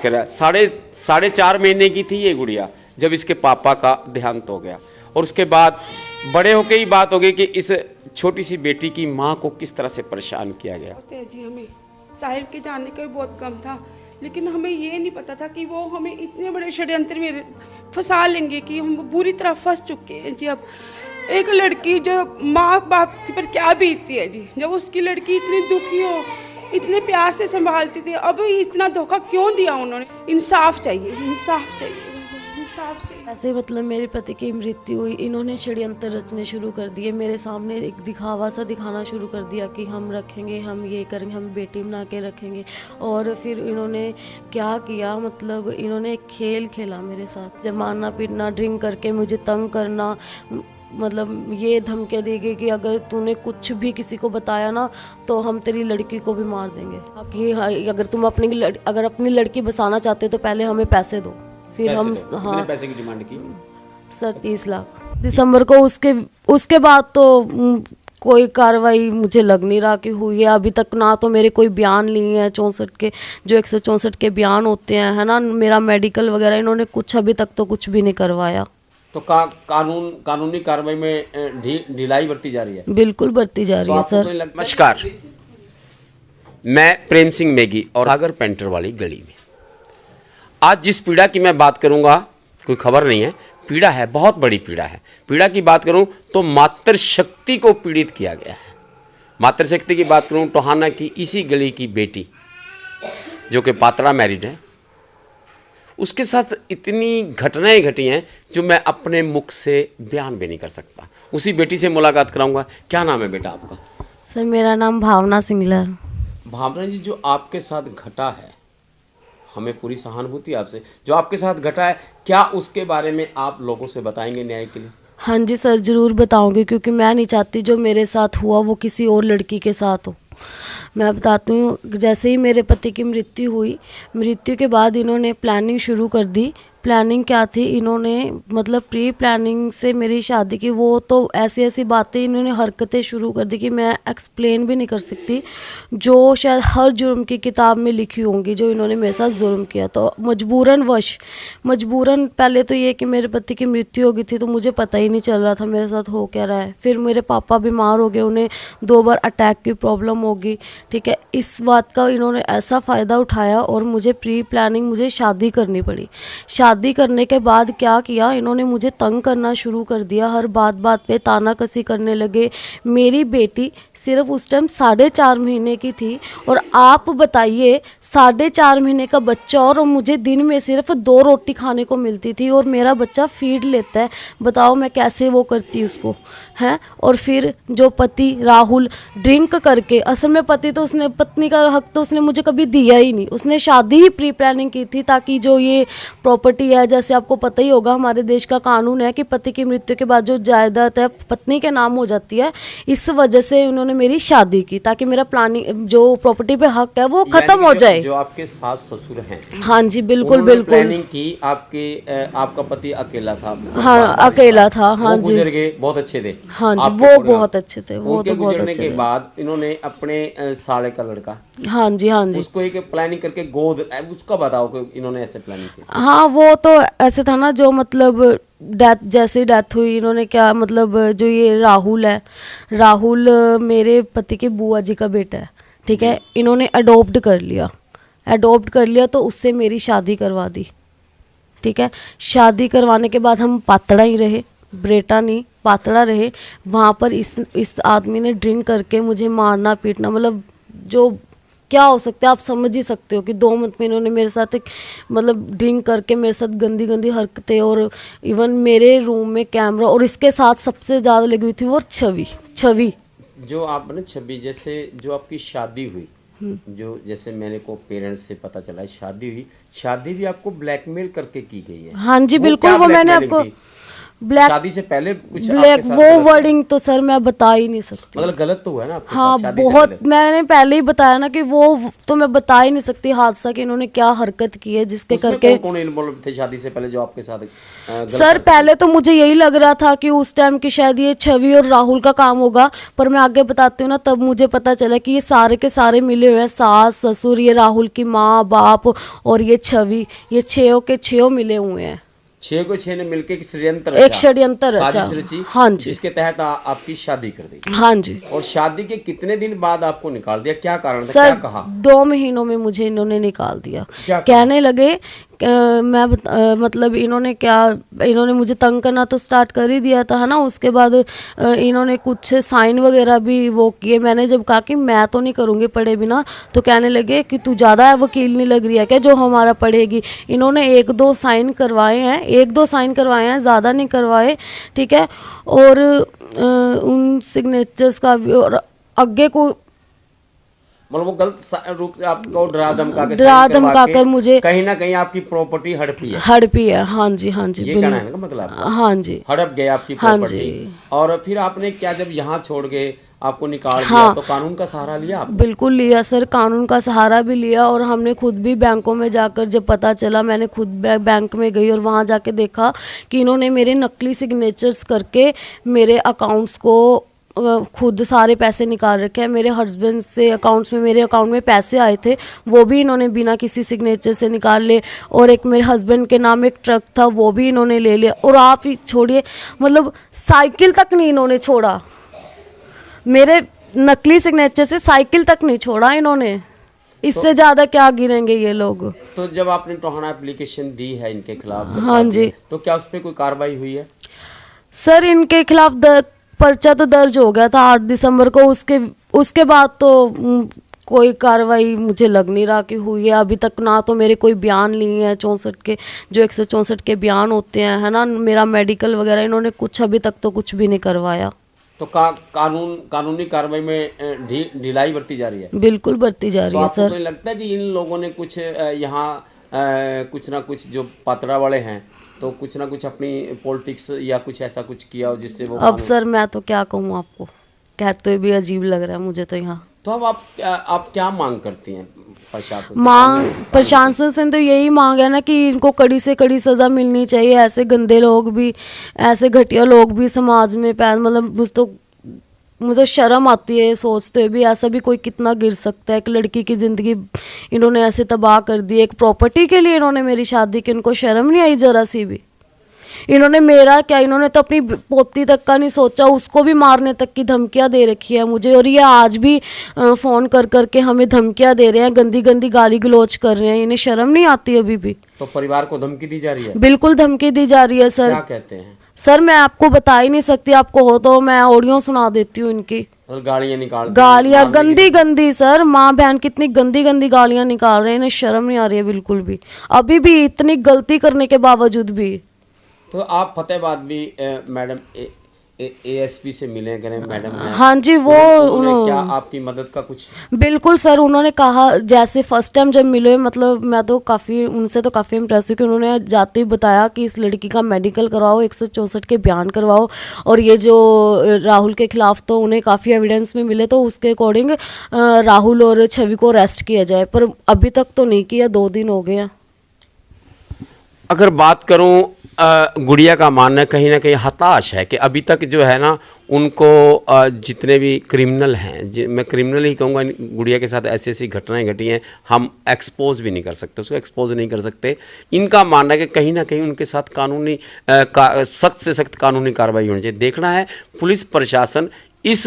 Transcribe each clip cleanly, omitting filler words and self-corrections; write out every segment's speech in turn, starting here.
करा। साढ़े 4 महीने की थी ये गुड़िया जब इसके पापा का देहांत हो गया, और उसके बाद बड़े होके ही बात हो गई कि इस छोटी सी बेटी की माँ को किस तरह से परेशान किया गया। जी हमें साहिल के जानने का भी बहुत कम था, लेकिन हमें ये नहीं पता था कि वो हमें इतने बड़े षड्यंत्र में फंसा लेंगे कि हम बुरी तरह फंस चुके हैं जी। अब एक लड़की जो माँ बाप पर क्या बीतती है जी, जब उसकी लड़की इतनी दुखी हो, इतने प्यार से संभालती थी, अब इतना धोखा क्यों दिया उन्होंने। इंसाफ चाहिए, इंसाफ चाहिए, इंसाफ चाहिए। ऐसे मतलब मेरे पति की मृत्यु हुई, इन्होंने षड्यंत्र रचने शुरू कर दिए। मेरे सामने एक दिखावा सा दिखाना शुरू कर दिया कि हम रखेंगे, हम ये करेंगे, हम बेटी बना के रखेंगे। और फिर इन्होंने क्या किया, मतलब इन्होंने एक खेल खेला मेरे साथ, जब मारना पीटना, ड्रिंक करके मुझे तंग करना, मतलब ये धमके देंगे कि अगर तूने कुछ भी किसी को बताया ना तो हम तेरी लड़की को भी मार देंगे, कि अगर तुम अपनी लड़की बसाना चाहते हो तो पहले हमें पैसे दो। फिर हम कितने पैसे की डिमांड की? सर 30 लाख दिसंबर को। उसके बाद तो कोई कार्रवाई मुझे लग नहीं रहा कि हुई है अभी तक। ना तो मेरे कोई बयान लिए हैं 64 के, जो 164 के बयान होते हैं, है ना, मेरा मेडिकल वगैरह, इन्होंने कुछ अभी तक तो कुछ भी नहीं करवाया। तो कानूनी कार्रवाई में ढिलाई बरती जा रही है? बिल्कुल बरती जा रही है सर। नमस्कार, मैं प्रेम सिंह मेगी और सागर पेंटर वाली गली में। आज जिस पीड़ा की मैं बात करूंगा, कोई खबर नहीं है, पीड़ा है, बहुत बड़ी पीड़ा है। पीड़ा की बात करूं तो मातृशक्ति को पीड़ित किया गया है। मातृशक्ति की बात करूं, टोहाना की इसी गली की बेटी जो कि पात्रा मैरिड है, उसके साथ इतनी घटनाएं घटी हैं जो मैं अपने मुख से बयान भी नहीं कर सकता। उसी बेटी से मुलाकात कराऊंगा। क्या नाम है बेटा आपका? सर मेरा नाम भावना सिंगला है। भावना जी, जो आपके साथ घटा है, हमें पूरी सहानुभूति आपसे, जो आपके साथ घटा है, क्या उसके बारे में आप लोगों से बताएंगे न्याय के लिए? हाँ जी सर, ज़रूर बताऊंगी, क्योंकि मैं नहीं चाहती जो मेरे साथ हुआ वो किसी और लड़की के साथ हो। मैं बताती हूँ, जैसे ही मेरे पति की मृत्यु हुई, मृत्यु के बाद इन्होंने प्लानिंग शुरू कर दी। प्लानिंग क्या थी, इन्होंने मतलब प्री प्लानिंग से मेरी शादी की, वो तो ऐसी ऐसी बातें, इन्होंने हरकतें शुरू कर दी कि मैं एक्सप्लेन भी नहीं कर सकती, जो शायद हर जुर्म की किताब में लिखी होंगी जो इन्होंने मेरे साथ जुर्म किया। तो मजबूरन पहले तो ये कि मेरे पति की मृत्यु हो गई थी तो मुझे पता ही नहीं चल रहा था मेरे साथ हो क्या रहा है। फिर मेरे पापा बीमार हो गए, उन्हें 2 बार अटैक की प्रॉब्लम होगी, ठीक है। इस बात का इन्होंने ऐसा फ़ायदा उठाया और मुझे प्री प्लानिंग, मुझे शादी करनी पड़ी। शादी करने के बाद क्या किया, इन्होंने मुझे तंग करना शुरू कर दिया, हर बात पे ताना कसी करने लगे। मेरी बेटी सिर्फ उस टाइम 4.5 महीने की थी, और आप बताइए 4.5 महीने का बच्चा, और मुझे दिन में सिर्फ 2 रोटी खाने को मिलती थी, और मेरा बच्चा फीड लेता है। बताओ मैं कैसे वो करती उसको, हैं। और फिर जो पति राहुल ड्रिंक करके, असल में पति तो उसने, पत्नी का हक तो उसने मुझे कभी दिया ही नहीं। उसने शादी ही प्री प्लानिंग की थी ताकि जो ये प्रॉपर्टी है, जैसे आपको पता ही होगा हमारे देश का कानून है कि पति की मृत्यु के बाद जो जायदाद है पत्नी के नाम हो जाती है। इस वजह से उन्होंने मेरी शादी की ताकि मेरा प्लानिंग, जो प्रॉपर्टी पे हक है वो खत्म हो जाए। जो आपके सास ससुर हैं, हाँ जी बिल्कुल बिल्कुल। प्लानिंग की, आपका पति अकेला था? हाँ अकेला था। हाँ जी, गुजर गए, बहुत अच्छे थे। हाँ जी, वो बहुत अच्छे थे, वो तो बहुत अच्छे थे। के बाद इन्होंने अपने साले का लड़का, हाँ जी, हाँ जी, उसको एक प्लानिंग करके गोद, उसका बताओ कि इन्होंने ऐसे प्लानिंग की? हाँ वो तो ऐसे था ना, जो मतलब डेथ, जैसे ही डेथ हुई इन्होंने क्या, मतलब जो ये राहुल है, राहुल मेरे पति के बुआ जी का बेटा है, ठीक है। इन्होंने अडॉप्ट कर लिया तो उससे मेरी शादी करवा दी, ठीक है। शादी करवाने के बाद हम पातड़ा ही रहे, बेटा नहीं पातड़ा रहे। वहाँ पर इस आदमी ने ड्रिंक करके मुझे मारना पीटना, मतलब जो क्या हो सकता है आप समझ ही सकते हो कि 2 मंथ में इन्होंने मेरे साथ एक, मतलब ड्रिंक करके मेरे साथ गंदी गंदी हरकतें, और इवन मेरे रूम में कैमरा, और इसके साथ सबसे ज़्यादा लगी हुई थी वो छवि जो आपने छवि, जैसे जो आपकी शादी हुई, जो जैसे मैंने को पेरेंट्स से पता चला शादी हुई, शादी भी आपको ब्लैकमेल करके की गई है? हाँ जी बिल्कुल। वो मैंने आपको ब्लैक शादी से पहले कुछ ब्लैक आपके साथ वो गलत हुआ? वर्डिंग तो सर मैं बता ही नहीं सकती। मतलब गलत तो हुआ है ना आपके हाँ साथ शादी से बहुत, पहले? मैंने पहले ही बताया ना कि वो तो मैं बता ही नहीं सकती हादसा कि इन्होंने क्या हरकत की है जिसके उसमें करके। कौन इन्वॉल्व थे शादी से पहले जो आपके साथ गलत सर हरकत पहले तो मुझे यही लग रहा था कि उस टाइम की शायद ये छवि और राहुल का काम होगा, पर मैं आगे बताती हूँ ना तब मुझे पता चला कि ये सारे के सारे मिले हुए हैं, सास ससुर, ये राहुल की माँ बाप और ये छवि, ये छयों के छयों मिले हुए हैं। 6 को 6 ने मिलके एक षड्यंत्र एक रचा, षड्यंत्र रचा। साजिश रची, हाँ जी। जिसके तहत आपकी शादी कर दी। हाँ जी और शादी के कितने दिन बाद आपको निकाल दिया, क्या कारण था, सर, क्या कहा? 2 महीनों में मुझे इन्होंने निकाल दिया। क्या कहा? कहने लगे मतलब इन्होंने मुझे तंग करना तो स्टार्ट कर ही दिया था, है ना। उसके बाद इन्होंने कुछ साइन वगैरह भी वो किए। मैंने जब कहा कि मैं तो नहीं करूँगी पढ़े बिना, तो कहने लगे कि तू ज़्यादा वकील नहीं लग रही है क्या जो हमारा पढ़ेगी। इन्होंने 1-2 साइन करवाए हैं, 1-2 साइन करवाए हैं, ज़्यादा नहीं करवाए, ठीक है। और उन सिग्नेचर्स का भी और आगे को मतलब वो गलत रूप से आपको डरा धमका के डरा साइन करवा धमका के कर मुझे कहीं ना कहीं आपकी प्रॉपर्टी हड़पी है। हड़पी है। हाँ जी हाँ जी ये कहना है ना मतलब आपका? हाँ जी हड़प गए आपकी हाँ प्रॉपर्टी। जी। और फिर आपने क्या, जब यहाँ छोड़ गए आपको निकाल दिया, हाँ। तो कानून का सहारा लिया आप? बिल्कुल लिया सर, कानून का सहारा भी लिया। और हमने खुद भी बैंकों में जाकर, जब पता चला, मैंने खुद बैंक में गई और वहाँ जाके देखा कि इन्होंने मेरे नकली सिग्नेचर्स करके मेरे अकाउंट्स को खुद सारे पैसे निकाल रखे हैं। मेरे हस्बैंड से अकाउंट्स में, मेरे अकाउंट में पैसे आए थे, वो भी इन्होंने बिना किसी सिग्नेचर से निकाल ले। और एक मेरे हस्बैंड के नाम एक ट्रक था, वो भी इन्होंने ले लिया। और आप ही छोड़िए, मतलब साइकिल तक नहीं इन्होंने छोड़ा, मेरे नकली सिग्नेचर से साइकिल तक नहीं छोड़ा इन्होंने। इससे ज़्यादा क्या गिरेंगे ये लोग। तो जब आपने टोहाना एप्लीकेशन दी है इनके खिलाफ, हाँ जी, तो क्या उस पर कोई कार्रवाई हुई है? सर इनके खिलाफ पर्चा तो दर्ज हो गया था 8 दिसंबर को। उसके बाद तो कोई कार्रवाई मुझे लग नहीं रहा कि हुई है अभी तक। ना तो मेरे कोई बयान लिए हैं 64 के, जो 164 के बयान होते हैं, है ना, मेरा मेडिकल वगैरह, इन्होंने कुछ अभी तक तो कुछ भी नहीं करवाया। तो कानूनी कार्रवाई में ढिलाई बरती जा रही है? बिल्कुल बरती जा रही है तो सर। आपको लगता है कि इन लोगों ने कुछ यहाँ कुछ ना कुछ, जो पात्रा वाले हैं, तो कुछ ना कुछ अपनी पॉलिटिक्स या कुछ ऐसा कुछ किया हो जिससे वो अब सर मैं तो क्या कहूँ आपको, कहते हुए भी अजीब लग रहा है मुझे तो यहाँ। तो अब आप क्या मांग करती हैं प्रशासन से? मांग प्रशासन से तो यही मांग है ना कि इनको कड़ी से कड़ी सज़ा मिलनी चाहिए। ऐसे गंदे लोग भी, ऐसे घटिया लोग भी समाज में मतलब मुझे शर्म आती है सोचते हुए भी, ऐसा भी कोई कितना गिर सकता है। एक लड़की की ज़िंदगी इन्होंने ऐसे तबाह कर दी, एक प्रॉपर्टी के लिए इन्होंने मेरी शादी की। इनको शर्म नहीं आई ज़रा सी भी। इन्होंने मेरा क्या, इन्होंने तो अपनी पोती तक का नहीं सोचा, उसको भी मारने तक की धमकियां दे रखी है मुझे। और ये आज भी फ़ोन कर करके हमें धमकियां दे रहे हैं, गंदी गंदी गाली गलौज कर रहे हैं। इन्हें शर्म नहीं आती अभी भी? तो परिवार को धमकी दी जा रही है? बिल्कुल धमकी दी जा रही है सर। क्या कहते हैं सर मैं आपको बता ही नहीं सकती, आपको हो तो मैं ऑडियो सुना देती हूँ इनकी। और गालियां निकाल, गालियां गंदी गंदी सर, माँ बहन कितनी गंदी गंदी गालियां निकाल रहे हैं। इन्हें शर्म नहीं आ रही है बिल्कुल भी, अभी भी इतनी गलती करने के बावजूद भी। तो आप फतेहाबाद भी मैडम एएसपी से मिले करें मैडम हैं? हाँ जी, वो उन्होंने क्या आपकी मदद का कुछ? बिल्कुल सर, उन्होंने कहा, जैसे फर्स्ट टाइम जब मिले, मतलब मैं तो काफ़ी उनसे तो काफ़ी इम्प्रेस हुई कि उन्होंने जाते ही बताया कि इस लड़की का मेडिकल करवाओ, 164 के बयान करवाओ। और ये जो राहुल के खिलाफ तो उन्हें काफ़ी एविडेंस में मिले, तो उसके अकॉर्डिंग राहुल और छवि को अरेस्ट किया जाए। पर अभी तक तो नहीं किया, 2 दिन हो गए हैं। अगर बात करूं, गुड़िया का मानना कहीं ना कहीं हताश है कि अभी तक जो है ना उनको जितने भी क्रिमिनल हैं, मैं क्रिमिनल ही कहूँगा, गुड़िया के साथ ऐसी ऐसी घटनाएं घटी हैं, हम एक्सपोज भी नहीं कर सकते, उसको एक्सपोज नहीं कर सकते। इनका मानना है कि कहीं ना कहीं उनके साथ कानूनी सख्त से सख्त कानूनी कार्रवाई होनी चाहिए। देखना है पुलिस प्रशासन इस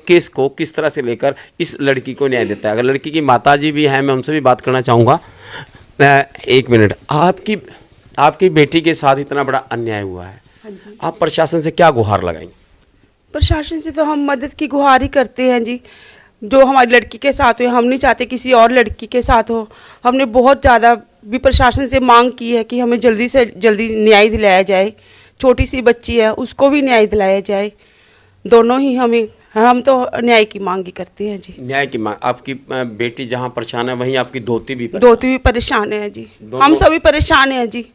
केस को किस तरह से लेकर इस लड़की को न्याय देता है। अगर लड़की की माताजी भी हैं, मैं उनसे भी बात करना चाहूँगा। 1 मिनट, आपकी बेटी के साथ इतना बड़ा अन्याय हुआ है, हाँ जी। आप प्रशासन से क्या गुहार लगाएंगे? प्रशासन से तो हम मदद की गुहार ही करते हैं जी। जो हमारी लड़की के साथ हो, हम नहीं चाहते किसी और लड़की के साथ हो। हमने बहुत ज़्यादा भी प्रशासन से मांग की है कि हमें जल्दी से जल्दी न्याय दिलाया जाए। छोटी सी बच्ची है, उसको भी न्याय दिलाया जाए। दोनों ही हम तो न्याय की मांग ही करते हैं जी। न्याय की मांग। आपकी बेटी जहाँ परेशान है वहीं आपकी दोती भी परेशान है जी। हम सभी परेशान हैं जी।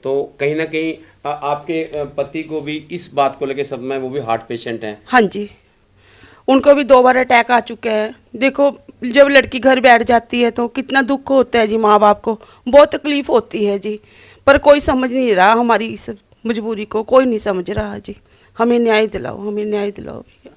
तो कहीं ना कहीं आपके पति को भी इस बात को लेकर सदमा है, वो भी हार्ट पेशेंट हैं। हाँ जी, उनको भी 2 बार अटैक आ चुका है। देखो, जब लड़की घर बैठ जाती है तो कितना दुख होता है जी, माँ बाप को बहुत तकलीफ होती है जी, पर कोई समझ नहीं रहा हमारी इस मजबूरी को, कोई नहीं समझ रहा जी। हमें न्याय दिलाओ, हमें न्याय दिलाओ भैया।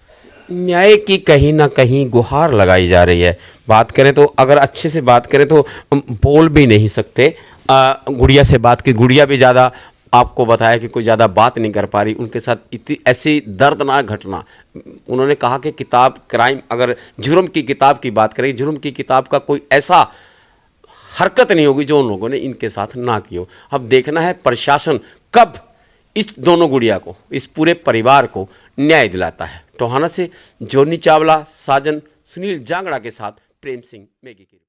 न्याय की कहीं ना कहीं गुहार लगाई जा रही है। बात करें तो, अगर अच्छे से बात करें तो बोल भी नहीं सकते। गुड़िया से बात की, गुड़िया भी ज़्यादा आपको बताया कि कोई ज़्यादा बात नहीं कर पा रही, उनके साथ इतनी ऐसी दर्दनाक घटना। उन्होंने कहा कि किताब क्राइम, अगर जुर्म की किताब की बात करें, जुर्म की किताब का कोई ऐसा हरकत नहीं होगी जो उन लोगों ने इनके साथ ना की हो। अब देखना है प्रशासन कब इस दोनों गुड़िया को, इस पूरे परिवार को न्याय दिलाता है। टोहाना से जोनी चावला, साजन, सुनील जांगड़ा के साथ प्रेम सिंह मेगी की।